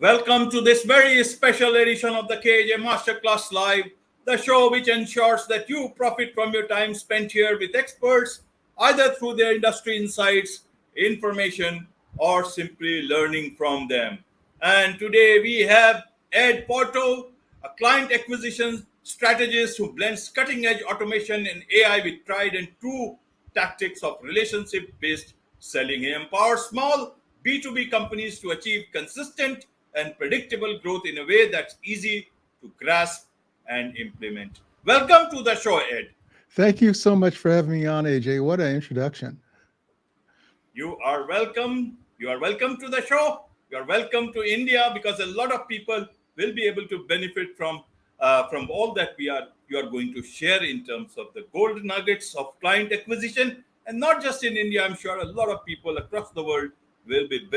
Welcome to this very special edition of the KJ Masterclass Live, the show which ensures that you profit from your time spent here with experts, either through their industry insights, information, or simply learning from them. And today we have Ed Forteau, a client acquisition strategist who blends cutting edge automation and AI with tried and true tactics of relationship based selling. He empowers small B2B companies to achieve consistent and predictable growth in a way that's easy to grasp and implement. Welcome to the show, Ed. Thank you so much for having me on, AJ. What an introduction. You are welcome. You are welcome to the show. You are welcome to India because a lot of people will be able to benefit from all that you are going to share in terms of the gold nuggets of client acquisition, and not just in India. I'm sure a lot of people across the world will be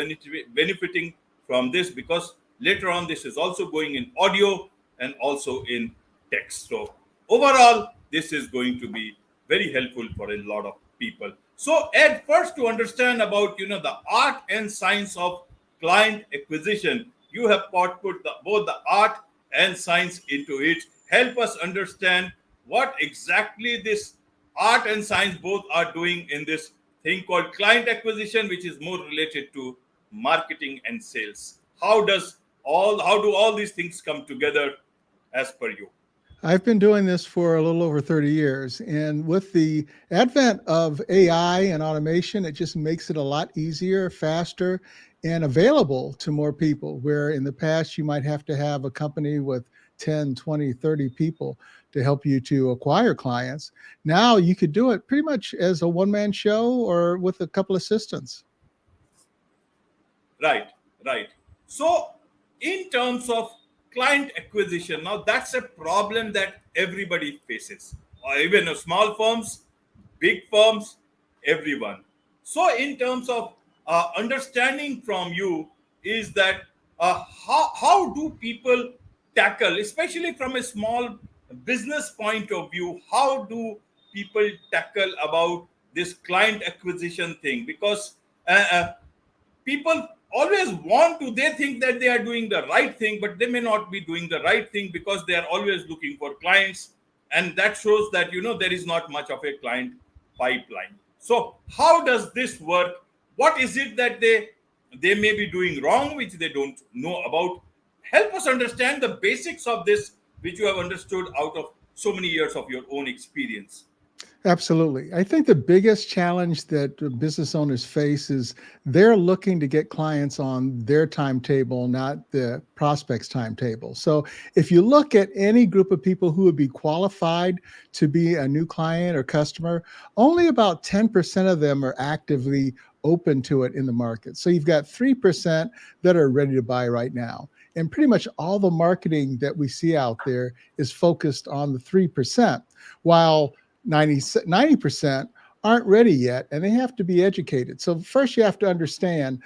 benefiting from this because later on this is also going in audio and also in text. So overall, this is going to be very helpful for a lot of people. So Ed, first to understand about the art and science of client acquisition, you have put both the art and science into it. Help us understand what exactly this art and science both are doing in this thing called client acquisition, which is more related to marketing and sales. How do all these things come together as per you? I've been doing this for a little over 30 years. And with the advent of AI and automation, it just makes it a lot easier, faster, and available to more people. Where in the past, you might have to have a company with 10, 20, 30 people to help you to acquire clients. Now you could do it pretty much as a one-man show or with a couple assistants. Right, right. So, in terms of client acquisition, now that's a problem that everybody faces, or even small firms, big firms, everyone. So, in terms of understanding from you, is that how do people tackle, especially from a small business point of view, how do people tackle about this client acquisition thing? Because people always want to, they think that they are doing the right thing, but they may not be doing the right thing because they are always looking for clients, and that shows that there is not much of a client pipeline. So how does this work? What is it that they may be doing wrong which they don't know about? Help us understand the basics of this, which you have understood out of so many years of your own experience. Absolutely. I think the biggest challenge that business owners face is they're looking to get clients on their timetable, not the prospect's timetable. So if you look at any group of people who would be qualified to be a new client or customer, only about 10% of them are actively open to it in the market. So you've got 3% that are ready to buy right now. And pretty much all the marketing that we see out there is focused on the 3%, while 90% aren't ready yet, and they have to be educated. So first you have to understand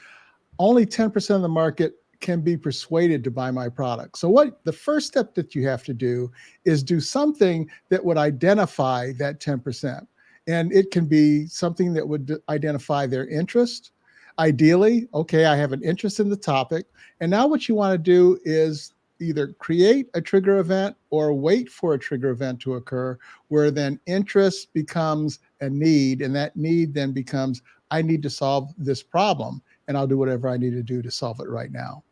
only 10% of the market can be persuaded to buy my product. So what the first step that you have to do is do something that would identify that 10%. And it can be something that would identify their interest. Ideally, okay, I have an interest in the topic. And now what you want to do is either create a trigger event or wait for a trigger event to occur, where then interest becomes a need, and that need then becomes, I need to solve this problem, and I'll do whatever I need to do to solve it right now.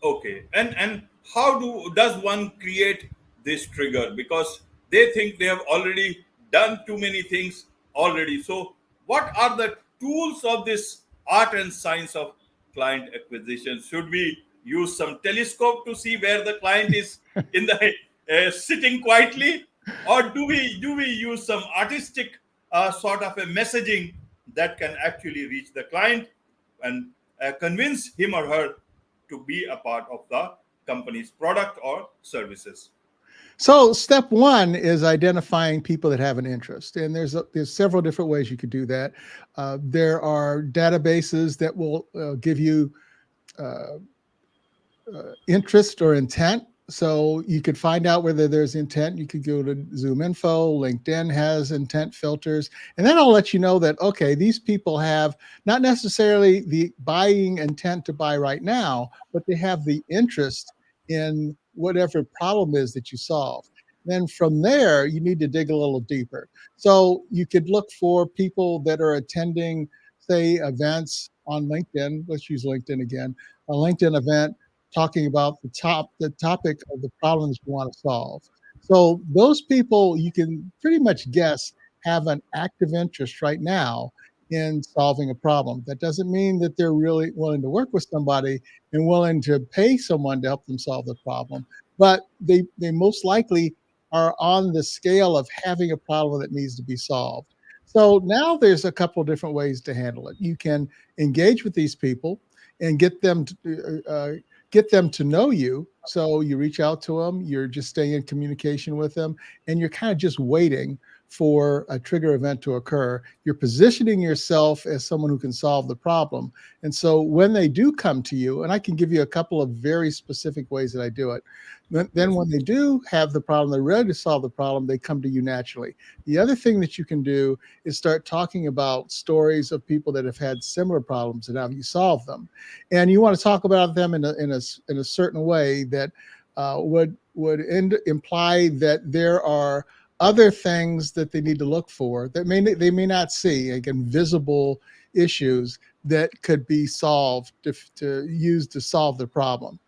Okay, and how does one create this trigger? Because they think they have already done too many things already. So what are the tools of this art and science of client acquisition? Should we use some telescope to see where the client is in the sitting quietly, or do we use some artistic sort of a messaging that can actually reach the client and convince him or her to be a part of the company's product or services? So step one is identifying people that have an interest, and there's several different ways you could do that. There are databases that will give you interest or intent So you could find out whether there's intent. You could go to Zoom Info. LinkedIn has intent filters, and then I'll let you know that okay, these people have not necessarily the buying intent to buy right now, but they have the interest in whatever problem is that you solve. Then from there, you need to dig a little deeper. So you could look for people that are attending, say, events on LinkedIn. Let's use LinkedIn again. A LinkedIn event talking about the topic of the problems you want to solve. So those people you can pretty much guess have an active interest right now in solving a problem. That doesn't mean that they're really willing to work with somebody and willing to pay someone to help them solve the problem, but they most likely are on the scale of having a problem that needs to be solved. So now there's a couple of different ways to handle it. You can engage with these people and get them to know you. So you reach out to them, you're just staying in communication with them, and you're kind of just waiting for a trigger event to occur. You're positioning yourself as someone who can solve the problem. And so when they do come to you, and I can give you a couple of very specific ways that I do it, then Yes. when they do have the problem, they're ready to solve the problem, they come to you naturally. The other thing that you can do is start talking about stories of people that have had similar problems and how you solve them, and you want to talk about them in a certain way that imply that there are other things that they need to look for that they may not see, like invisible issues that could be solved to use to solve the problem.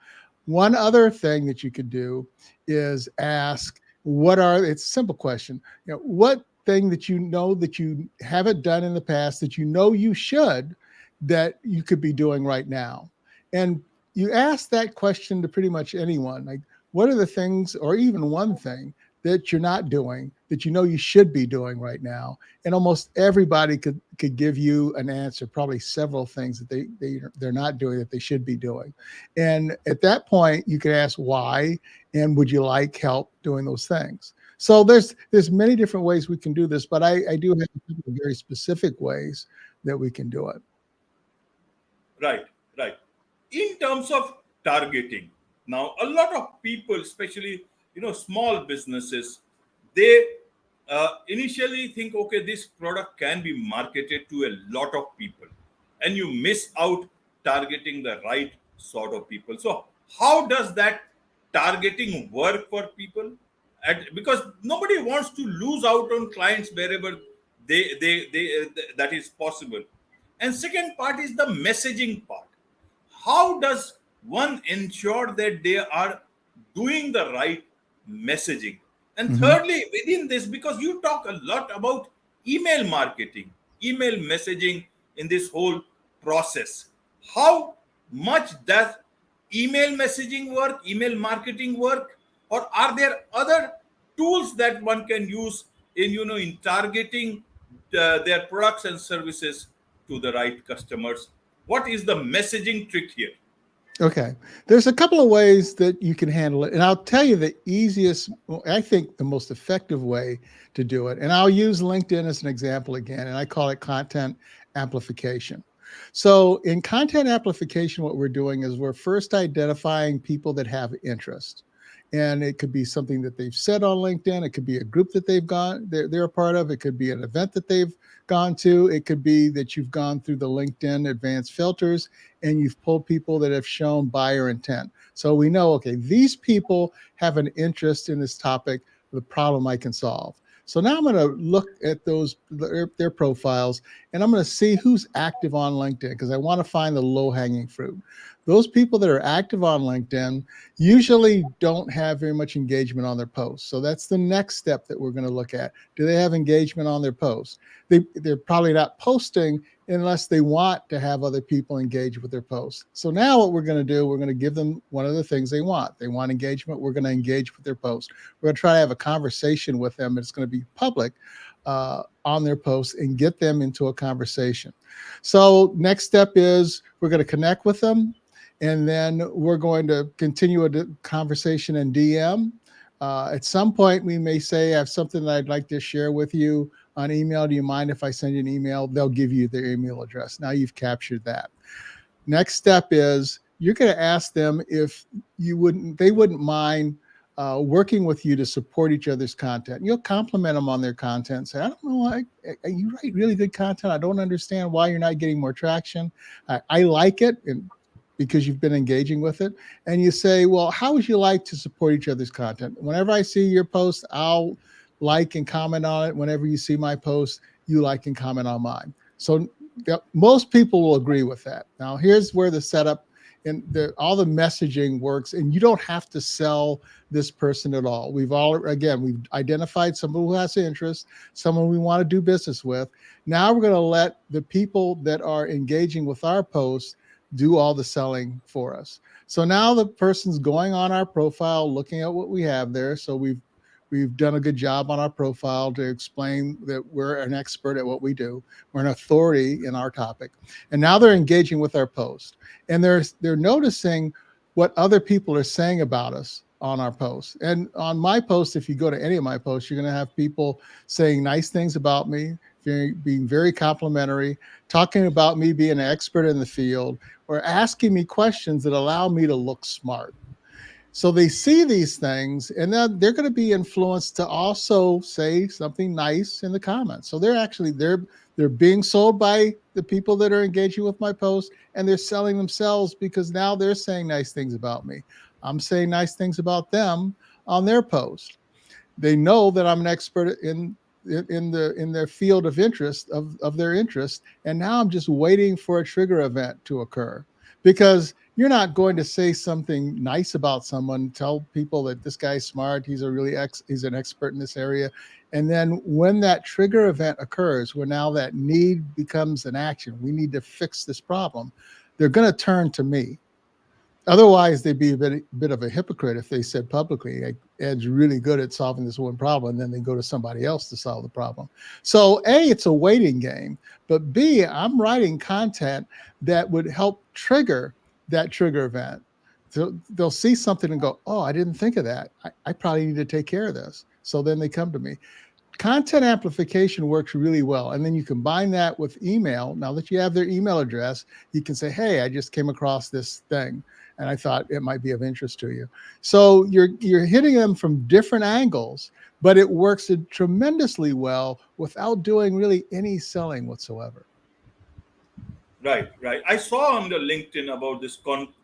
One other thing that you could do is ask, it's a simple question, what thing that you know that you haven't done in the past that you know you should, that you could be doing right now? And you ask that question to pretty much anyone, like, what are the things, or even one thing that you're not doing that you know you should be doing right now? And almost everybody could give you an answer, probably several things that they're not doing that they should be doing. And at that point, you could ask why, and would you like help doing those things? So there's many different ways we can do this, but I do have a couple of very specific ways that we can do it. Right, right. In terms of targeting, now a lot of people, especially small businesses, they initially think, okay, this product can be marketed to a lot of people, and you miss out targeting the right sort of people. So, how does that targeting work for people? Because nobody wants to lose out on clients wherever that is possible. And second part is the messaging part. How does one ensure that they are doing the right messaging? And Mm-hmm. thirdly, within this, because you talk a lot about email marketing, email messaging in this whole process, how much does email messaging work, email marketing work, or are there other tools that one can use in in targeting their products and services to the right customers? What is the messaging trick here? Okay. There's a couple of ways that you can handle it. And I'll tell you the easiest, well, I think the most effective way to do it. And I'll use LinkedIn as an example again, and I call it content amplification. So in content amplification, what we're doing is we're first identifying people that have interest. And it could be something that they've said on LinkedIn. It could be a group that they're a part of. It could be an event that they've gone to. It could be that you've gone through the LinkedIn advanced filters and you've pulled people that have shown buyer intent. So we know, okay, these people have an interest in this topic, the problem I can solve. So now I'm going to look at their profiles, and I'm going to see who's active on LinkedIn because I want to find the low hanging fruit. Those people that are active on LinkedIn usually don't have very much engagement on their posts. So that's the next step that we're going to look at. Do they have engagement on their posts? They're probably not posting unless they want to have other people engage with their posts. So now what we're going to do, we're going to give them one of the things they want. They want engagement. We're going to engage with their posts. We're going to try to have a conversation with them. It's going to be public on their posts and get them into a conversation. So next step is we're going to connect with them, and then we're going to continue a conversation in DM. At some point, we may say, I have something that I'd like to share with you on email. Do you mind if I send you an email? They'll give you their email address. Now you've captured that. Next step is you're going to ask them if they wouldn't mind working with you to support each other's content. And you'll compliment them on their content. Say, I don't know, you write really good content. I don't understand why you're not getting more traction. I like it, and because you've been engaging with it. And you say, well, how would you like to support each other's content? Whenever I see your post, I'll like and comment on it. Whenever you see my post, you like and comment on mine. So most people will agree with that. Now, here's where the setup and all the messaging works, and you don't have to sell this person at all. We've identified someone who has interest, someone we want to do business with. Now we're going to let the people that are engaging with our posts do all the selling for us. So now the person's going on our profile, looking at what we have there. So we've done a good job on our profile to explain that we're an expert at what we do. We're an authority in our topic. And now they're engaging with our post. And they're noticing what other people are saying about us on our posts. And on my post, if you go to any of my posts, you're going to have people saying nice things about me, being very complimentary, talking about me being an expert in the field, or asking me questions that allow me to look smart. So they see these things, and then they're going to be influenced to also say something nice in the comments. So they're being sold by the people that are engaging with my post, and they're selling themselves because now they're saying nice things about me. I'm saying nice things about them on their post. They know that I'm an expert in their field of interest of their interest, and now I'm just waiting for a trigger event to occur, because you're not going to say something nice about someone, tell people that this guy's smart, he's he's an expert in this area, and then when that trigger event occurs, where now that need becomes an action, we need to fix this problem, they're going to turn to me. Otherwise, they'd be a bit of a hypocrite if they said publicly, like, Ed's really good at solving this one problem, and then they go to somebody else to solve the problem. So A, it's a waiting game, but B, I'm writing content that would help trigger that trigger event. So they'll see something and go, oh, I didn't think of that. I probably need to take care of this. So then they come to me. Content amplification works really well. And then you combine that with email. Now that you have their email address, you can say, hey, I just came across this thing and I thought it might be of interest to you. So you're hitting them from different angles, but it works tremendously well without doing really any selling whatsoever. Right, right. I saw on the LinkedIn about this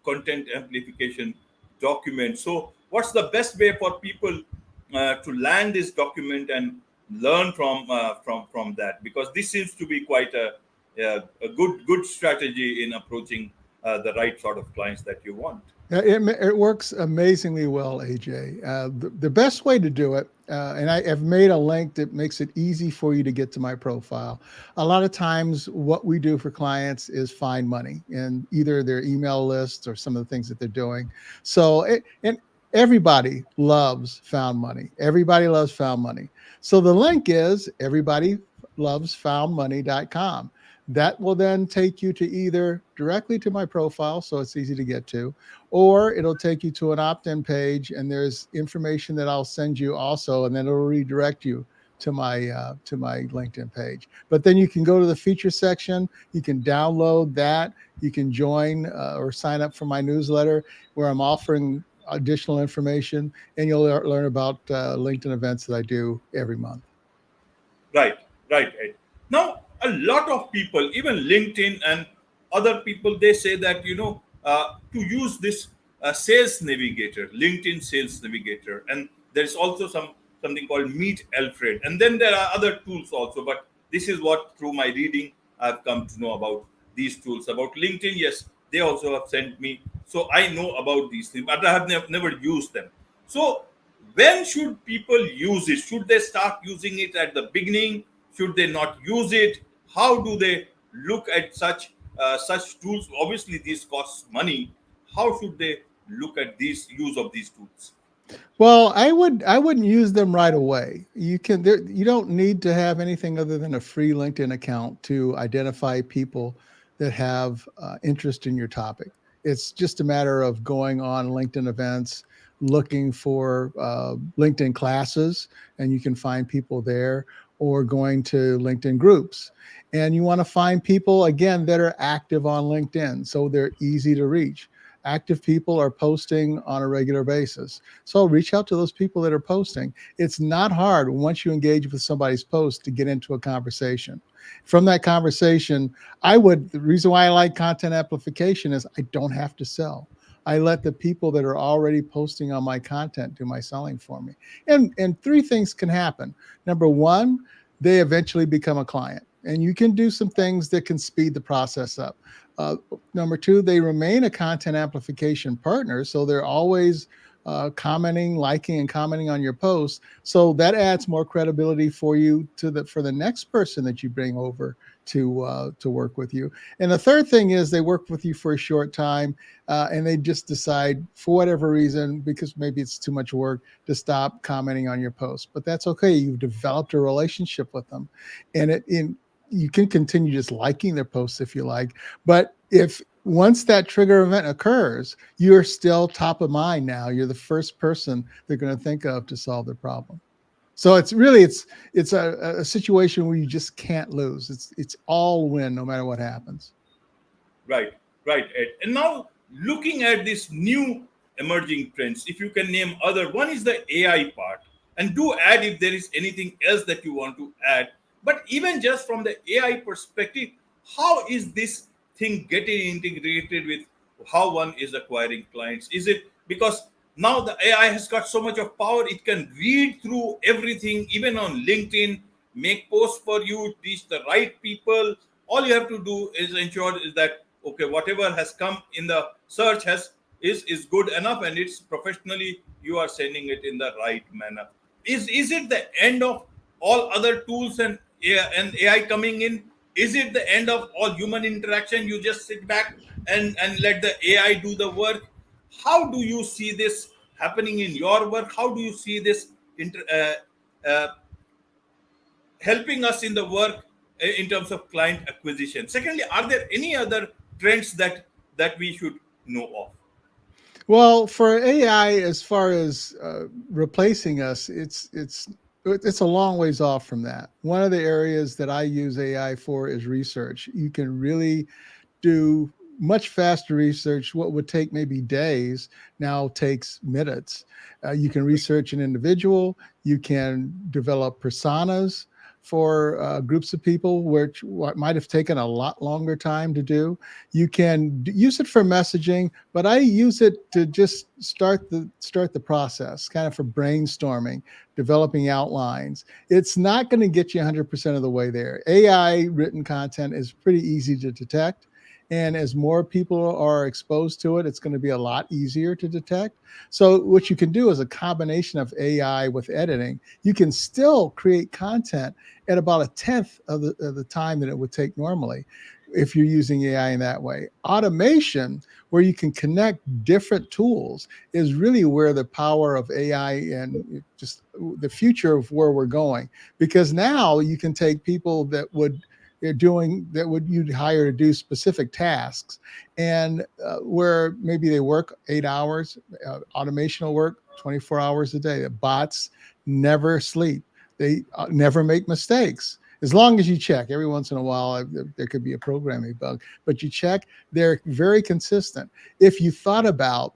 content amplification document. So, what's the best way for people to land this document and learn from that? Because this seems to be quite a good strategy in approaching the right sort of clients that you want. It works amazingly well, AJ. The best way to do it, and I have made a link that makes it easy for you to get to my profile. A lot of times, what we do for clients is find money in either their email lists or some of the things that they're doing. And everybody loves found money. Everybody loves found money. So the link is everybodylovesfoundmoney.com. That will then take you to either directly to my profile, so it's easy to get to, or it'll take you to an opt-in page, and there's information that I'll send you also, and then it'll redirect you to my LinkedIn page. But then you can go to the feature section, you can download that, you can join or sign up for my newsletter where I'm offering additional information, and you'll learn about LinkedIn events that I do every month. Right, right, right. Now, a lot of people, even LinkedIn and other people, they say that to use this sales navigator, LinkedIn sales navigator, and there's also something called Meet Alfred, and then there are other tools also. But this is what, through my reading, I've come to know about these tools. About LinkedIn, yes, they also have sent me, so I know about these things, but I have never used them. So when should people use it? Should they start using it at the beginning? Should they not use it? How do they look at such tools? Obviously these cost money. How should they look at these use of these tools? Well, I wouldn't use them right away. You don't need to have anything other than a free LinkedIn account to identify people that have interest in your topic. It's just a matter of going on LinkedIn events, looking for LinkedIn classes, and you can find people there, or going to LinkedIn groups. And you want to find people again that are active on LinkedIn, so they're easy to reach. active people are posting on a regular basis. So reach out to those people that are posting. It's not hard once you engage with somebody's post to get into a conversation. From that conversation, the reason why I like content amplification is I don't have to sell. I let the people that are already posting on my content do my selling for me. And three things can happen. Number one, they eventually become a client. And you can do some things that can speed the process up. Uh, Number two, they remain a content amplification partner. So they're always commenting, liking, and commenting on your posts. So that adds more credibility for you for the next person that you bring over to work with you. And the third thing is they work with you for a short time, and they just decide for whatever reason, because maybe it's too much work, to stop commenting on your post. But that's okay. You've developed a relationship with them, and you can continue just liking their posts if you like. But if once that trigger event occurs, you're still top of mind now. You're the first person they're going to think of to solve their problem. So it's a situation where you just can't lose. It's all win no matter what happens. Right, right, Ed. And now looking at these new emerging trends, if you can name other, one is the AI part. And do add if there is anything else that you want to add. But even just from the AI perspective, how is this thing getting integrated with how one is acquiring clients? Is it because now the AI has got so much of power, it can read through everything, even on LinkedIn, make posts for you, reach the right people. All you have to do is ensure is that okay, whatever has come in the search is good enough, and it's professionally you are sending it in the right manner. Is it the end of all other tools and AI coming in? Is it the end of all human interaction? You just sit back and let the AI do the work. How do you see this happening in your work? How do you see this helping us in the work in terms of client acquisition? Secondly, are there any other trends that we should know of? Well, for AI, as far as replacing us, it's a long ways off from that. One of the areas that I use AI for is research. You can really do much faster research. What would take maybe days now takes minutes. You can research an individual. You can develop personas for groups of people, which what might have taken a lot longer time to do. You can use it for messaging, but I use it to just start the process, kind of for brainstorming, developing outlines. It's not going to get you 100% of the way there. AI written content is pretty easy to detect. And as more people are exposed to it, it's going to be a lot easier to detect. So, what you can do is a combination of AI with editing. You can still create content at about a tenth of the time that it would take normally if you're using AI in that way. Automation, where you can connect different tools, is really where the power of AI and just the future of where we're going. Because now you can take people that would they're doing that would you'd hire to do specific tasks, and where maybe they work 8 hours, automation will work 24 hours a day. The bots never sleep. They never make mistakes. As long as you check, every once in a while there could be a programming bug, but you check, they're very consistent. If you thought about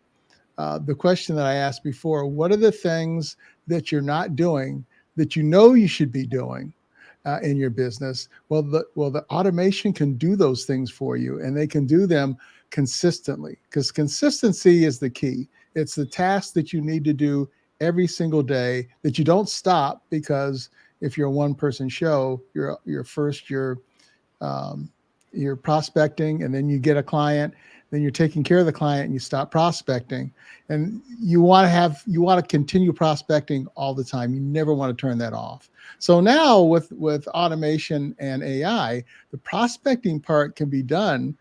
the question that I asked before, what are the things that you're not doing that you know you should be doing in your business? Well, the automation can do those things for you, and they can do them consistently, because consistency is the key. It's the task that you need to do every single day, that you don't stop, because if you're a one person show, um, you're prospecting, and then you get a client, then you're taking care of the client, and you stop prospecting. And you want to continue prospecting all the time. You never want to turn that off. So now with automation and AI, the prospecting part can be done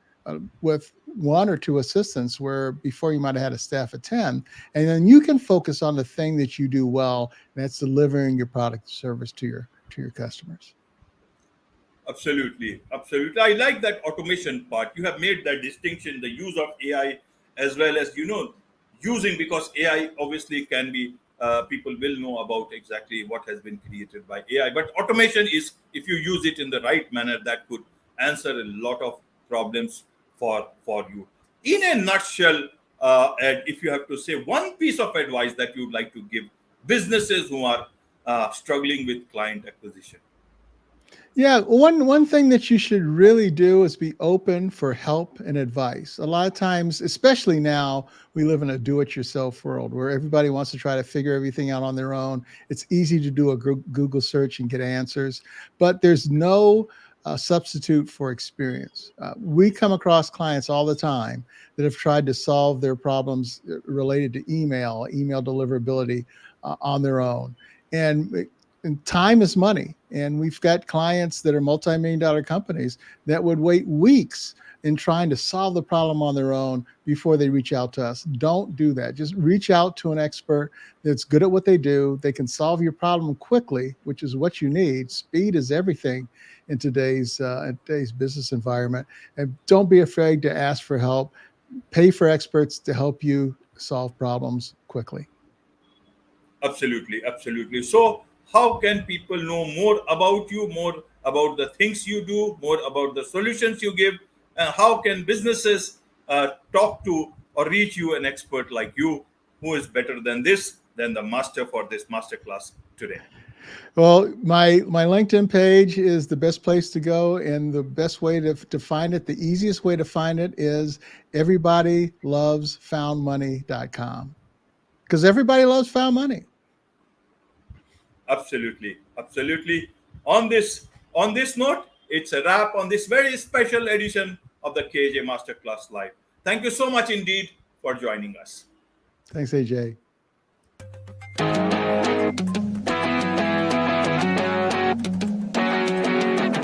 with one or two assistants, where before you might have had a staff of 10. And then you can focus on the thing that you do well, and that's delivering your product or service to your customers. Absolutely, absolutely. I like that automation part. You have made that distinction, the use of AI as well as using, because AI obviously can be people will know about exactly what has been created by AI. But automation is, if you use it in the right manner, that could answer a lot of problems for you. In a nutshell, and if you have to say one piece of advice that you would like to give businesses who are struggling with client acquisition. Yeah, one thing that you should really do is be open for help and advice. A lot of times, especially now, we live in a do-it-yourself world where everybody wants to try to figure everything out on their own. It's easy to do a Google search and get answers, but there's no substitute for experience. We come across clients all the time that have tried to solve their problems related to email deliverability on their own. And time is money. And we've got clients that are multi-million dollar companies that would wait weeks in trying to solve the problem on their own before they reach out to us. Don't do that. Just reach out to an expert that's good at what they do. They can solve your problem quickly, which is what you need. Speed is everything in today's business environment. And don't be afraid to ask for help. Pay for experts to help you solve problems quickly. Absolutely, absolutely. So, how can people know more about you, more about the things you do, more about the solutions you give, and how can businesses talk to or reach you, an expert like you, who is better than this, than the master for this masterclass today? Well, my LinkedIn page is the best place to go, and the best way to find it, the easiest way to find it is everybodylovesfoundmoney.com, because everybody loves found money. Absolutely, absolutely. On this note, it's a wrap on this very special edition of the KJ Masterclass Live. Thank you so much indeed for joining us. Thanks, AJ.